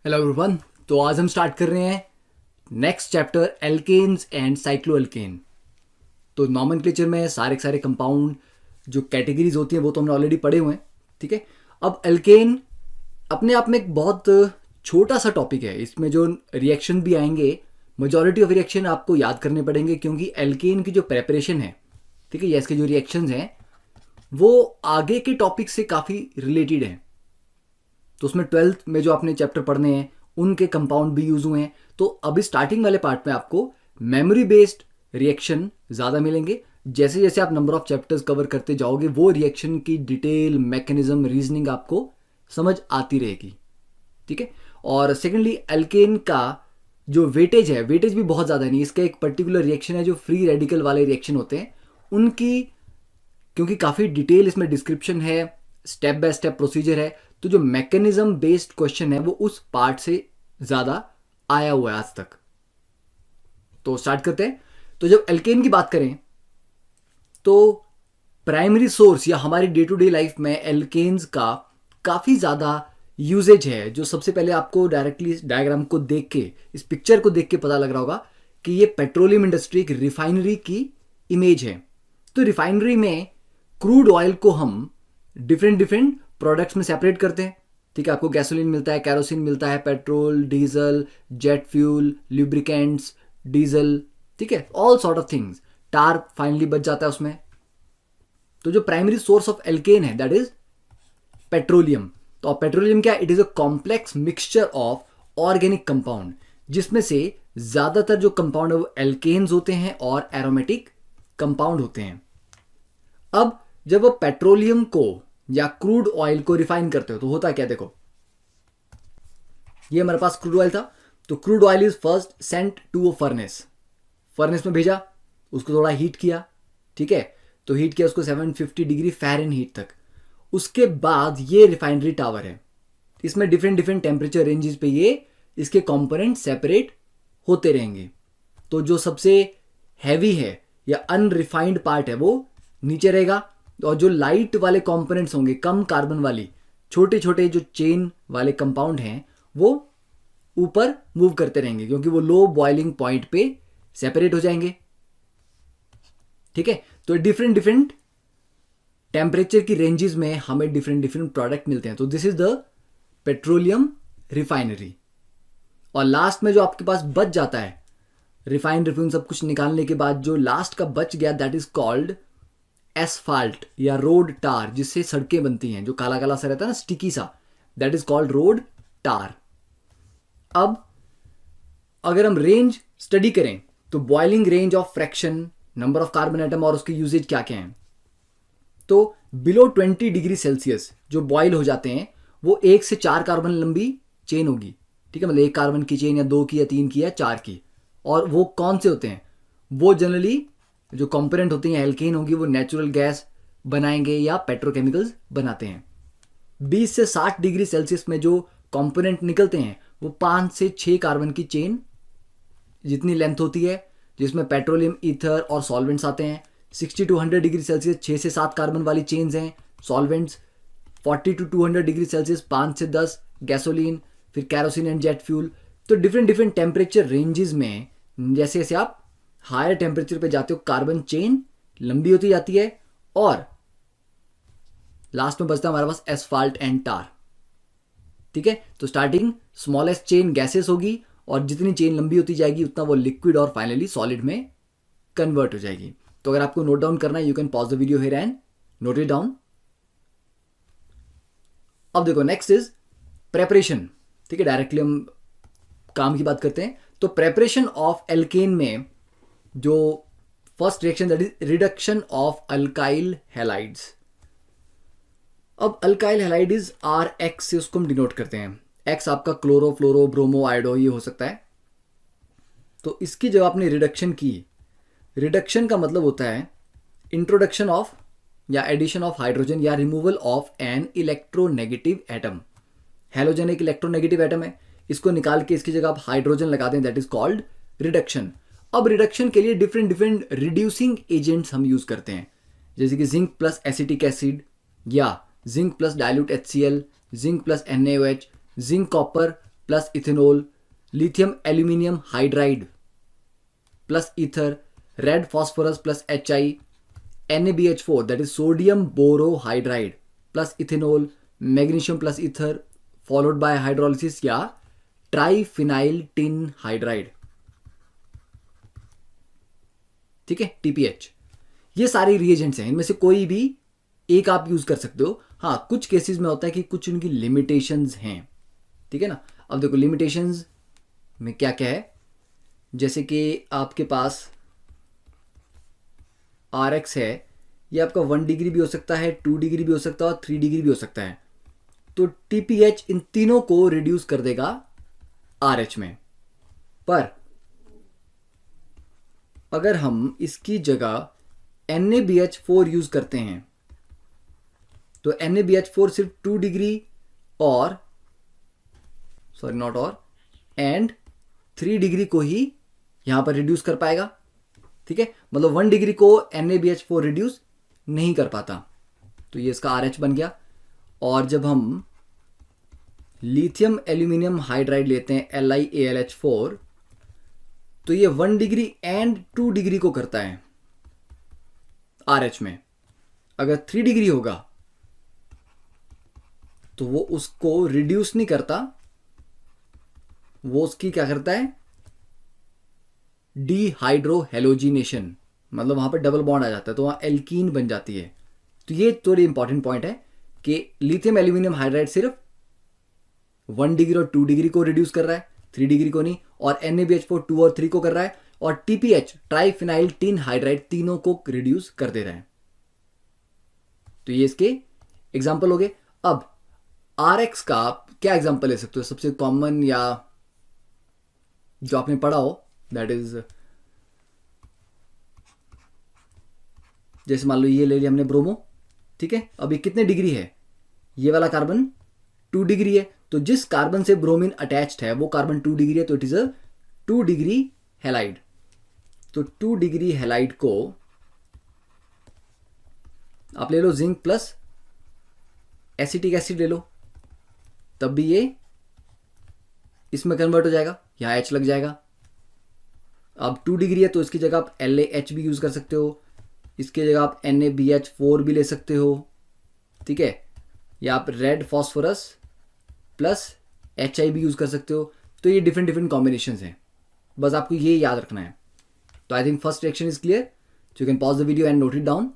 Hello everyone. तो आज हम स्टार्ट कर रहे हैं next chapter alkenes and cycloalkene. तो नॉमेनक्लेचर में सारे के सारे कंपाउंड जो कैटेगरीज होती हैं वो तो हमने ऑलरेडी पढ़े हुए हैं। ठीक है, अब एल्केन अपने आप में एक बहुत छोटा सा टॉपिक है। इसमें जो रिएक्शन भी आएंगे, मेजॉरिटी ऑफ रिएक्शन आपको याद करने पड़ेंगे क्योंकि एल्केन की जो प्रेपरेशन है, ठीक है, या इसके जो रिएक्शंस हैं वो आगे के टॉपिक से काफ़ी रिलेटेड हैं। तो उसमें 12th में जो आपने चैप्टर पढ़ने हैं उनके कंपाउंड भी यूज हुए हैं। तो अभी स्टार्टिंग वाले पार्ट में आपको मेमोरी बेस्ड रिएक्शन ज़्यादा मिलेंगे। जैसे जैसे आप नंबर ऑफ चैप्टर्स कवर करते जाओगे वो रिएक्शन की डिटेल, मैकेनिज्म, रीजनिंग आपको समझ आती रहेगी। ठीक है, और सेकेंडली एल्केन का जो वेटेज है, वेटेज भी बहुत ज़्यादा नहीं। इसका एक पर्टिकुलर रिएक्शन है जो फ्री रेडिकल वाले रिएक्शन होते हैं उनकी, क्योंकि काफ़ी डिटेल इसमें डिस्क्रिप्शन है, स्टेप बाय स्टेप प्रोसीजर है, तो जो मैकेनिज्म बेस्ड क्वेश्चन है वो उस पार्ट से ज़्यादा आया हुआ है आज तक। तो स्टार्ट करते हैं। तो जब एल्केन की बात करें तो प्राइमरी सोर्स या हमारी डे टू डे लाइफ में एल्केन्स का काफ़ी ज़्यादा यूजेज है। जो सबसे पहले आपको डायरेक्टली इस डायग्राम को देख के, इस पिक्चर को देख के पता लग रहा होगा कि ये पेट्रोलियम इंडस्ट्री, एक रिफाइनरी की इमेज है। तो रिफाइनरी में क्रूड ऑयल को हम डिफरेंट डिफरेंट प्रोडक्ट्स में सेपरेट करते हैं। ठीक है, आपको गैसोलीन मिलता है, कैरोसिन मिलता है, petrol, diesel, jet fuel, lubricants, diesel, ठीक है, all sort of things. Tar finally बच जाता है उसमें। तो जो प्राइमरी सोर्स ऑफ एल्केन है दैट इज पेट्रोलियम। तो पेट्रोलियम क्या, it is a complex mixture of organic compound, जिसमें से ज्यादातर जो कंपाउंड है वो एल्केन्स होते हैं और एरोमेटिक कंपाउंड होते हैं। अब जब आप पेट्रोलियम को या क्रूड ऑयल को रिफाइन करते हो तो होता क्या, देखो ये हमारे पास क्रूड ऑयल था। तो crude oil is first sent to a furnace, furnace में भेजा, उसको थोड़ा हीट किया। ठीक है, तो हीट किया उसको 750 डिग्री फ़ारेनहीट तक। उसके बाद ये रिफाइनरी टावर है, इसमें डिफरेंट डिफरेंट टेम्परेचर रेंजेस पे ये इसके कंपोनेंट सेपरेट होते रहेंगे। तो जो सबसे हैवी है या अनरिफाइंड पार्ट है वो नीचे रहेगा, और जो लाइट वाले कंपोनेंट्स होंगे, कम कार्बन वाली छोटे छोटे जो चेन वाले कंपाउंड हैं वो ऊपर मूव करते रहेंगे क्योंकि वो लो बॉइलिंग पॉइंट पे सेपरेट हो जाएंगे। ठीक है, तो डिफरेंट डिफरेंट टेम्परेचर की रेंजेस में हमें डिफरेंट डिफरेंट प्रोडक्ट मिलते हैं। तो this is the petroleum refinery. और लास्ट में जो आपके पास बच जाता है, रिफाइन रिफ्यून सब कुछ निकालने के बाद जो लास्ट का बच गया दैट इज कॉल्ड एसफाल्ट या रोड टार, जिससे सड़कें बनती हैं, जो काला काला सा रहता है ना, स्टिकी सा, दैट इज कॉल्ड रोड टार। अब अगर हम रेंज स्टडी करें तो boiling range of fraction, number of carbon atom और उसके यूजेज क्या क्या हैं, तो बिलो 20 डिग्री सेल्सियस जो बॉयल हो जाते हैं वो 1 से 4 कार्बन लंबी चेन होगी। ठीक है, मतलब 1 कार्बन की चेन या 2 की या 3 की या 4 की। और वो कौन से होते हैं, वो जनरली जो कंपोनेंट होते हैं, एल्केन होगी, वो नेचुरल गैस बनाएंगे या पेट्रोकेमिकल्स बनाते हैं। 20 से 60 डिग्री सेल्सियस में जो कंपोनेंट निकलते हैं वो 5 से 6 कार्बन की चेन जितनी लेंथ होती है, जिसमें पेट्रोलियम, ईथर और सॉल्वेंट्स आते हैं। 60 टू 100 डिग्री सेल्सियस 6 से 7 कार्बन वाली चेन्स हैं, सॉल्वेंट्स। 40 टू 200 डिग्री सेल्सियस 5 से 10 गैसोलीन, फिर कैरोसिन एंड जेट फ्यूल। तो डिफरेंट डिफरेंट टेम्परेचर रेंजेस में जैसे जैसे आप हायर टेम्परेचर पे जाते हो कार्बन चेन लंबी होती जाती है, और लास्ट में बचता है हमारे पास एसफाल्ट एंड टार। ठीक है, तो स्टार्टिंग स्मॉलेस्ट चेन गैसेस होगी और जितनी चेन लंबी होती जाएगी उतना वो लिक्विड और फाइनली सॉलिड में कन्वर्ट हो जाएगी। तो अगर आपको नोट डाउन करना है you can pause the video here and note it down. अब देखो नेक्स्ट इज प्रेपरेशन। ठीक है, डायरेक्टली हम काम की बात करते हैं। तो प्रेपरेशन ऑफ एल्केन में जो first reaction that is reduction of alkyl halides. अब अल्काइल हैलाइड्स आर एक्स से उसको हम डिनोट करते हैं। एक्स आपका क्लोरो, फ्लोरो, ब्रोमो, आयोडो ये हो सकता है। तो इसकी जब आपने रिडक्शन की, रिडक्शन का मतलब होता है इंट्रोडक्शन ऑफ या एडिशन ऑफ हाइड्रोजन या removal of an electronegative atom. Halogen एक इलेक्ट्रोनेगेटिव एटम है, इसको निकाल के इसकी जगह आप हाइड्रोजन लगा दें, दैट इज कॉल्ड रिडक्शन। अब रिडक्शन के लिए डिफरेंट डिफरेंट रिड्यूसिंग एजेंट्स हम यूज करते हैं, जैसे कि जिंक प्लस एसिटिक एसिड या zinc plus dilute HCl, zinc plus NaOH, zinc copper plus ethanol, lithium aluminium hydride plus ether, red phosphorus plus HI, NaBH4 that is sodium borohydride plus ethanol, magnesium plus ether followed by hydrolysis या triphenyl tin hydride, ठीक है, TPH। ये सारे reagents हैं, इनमें से कोई भी एक आप यूज कर सकते हो। हाँ, कुछ केसेस में होता है कि कुछ उनकी लिमिटेशंस हैं, ठीक है ना। अब देखो लिमिटेशंस में क्या क्या है, जैसे कि आपके पास RX है, ये आपका 1 डिग्री भी हो सकता है, 2 डिग्री भी हो सकता है और 3 डिग्री भी हो सकता है। तो TPH इन तीनों को रिड्यूस कर देगा RH में। पर अगर हम इसकी जगह NaBH4 यूज करते हैं तो NaBH4 सिर्फ 2 डिग्री और एंड 3 डिग्री को ही यहां पर रिड्यूस कर पाएगा, ठीक है। मतलब 1 डिग्री को NaBH4 रिड्यूस नहीं कर पाता, तो ये इसका RH बन गया। और जब हम लिथियम एल्यूमिनियम हाइड्राइड लेते हैं LiAlH4, तो ये 1 डिग्री एंड 2 डिग्री को करता है RH में। अगर 3 डिग्री होगा तो वो उसको रिड्यूस नहीं करता, वो उसकी क्या करता है, डीहाइड्रोहेलोजिनेशन, मतलब वहां पर डबल बॉन्ड आ जाता है, तो वहां एल्कीन बन जाती है। तो ये थोड़ी इंपॉर्टेंट पॉइंट है कि लिथियम एल्यूमिनियम हाइड्राइड सिर्फ 1 डिग्री और 2 डिग्री को रिड्यूस कर रहा है, 3 डिग्री को नहीं। और NaBH4 2 और 3 को कर रहा है, और TPH ट्राइफिनाइल टिन हाइड्राइड तीनों को रिड्यूस कर दे रहा है। तो ये इसके एग्जाम्पल हो गए। अब RX का क्या एग्जाम्पल ले सकते हो, सबसे कॉमन या जो आपने पढ़ा हो, दैट इज जैसे मान लो ये ले लिया हमने ब्रोमो, ठीक है। अब ये कितने डिग्री है, ये वाला कार्बन 2 डिग्री है, तो जिस कार्बन से ब्रोमीन अटैच्ड है वो कार्बन 2 डिग्री है, तो it is a 2 degree halide. तो 2 डिग्री हैलाइड को आप ले लो जिंक प्लस एसिटिक एसिड ले लो, तब भी ये इसमें कन्वर्ट हो जाएगा, यहां H लग जाएगा। अब 2 डिग्री है तो इसकी जगह आप LaH भी यूज कर सकते हो, इसकी जगह आप NaBH4 भी ले सकते हो, ठीक है, या आप रेड फॉस्फोरस प्लस HI भी यूज कर सकते हो। तो ये डिफरेंट डिफरेंट कॉम्बिनेशन हैं, बस आपको ये याद रखना है। तो I think first reaction is clear, you can pause the video and note it down.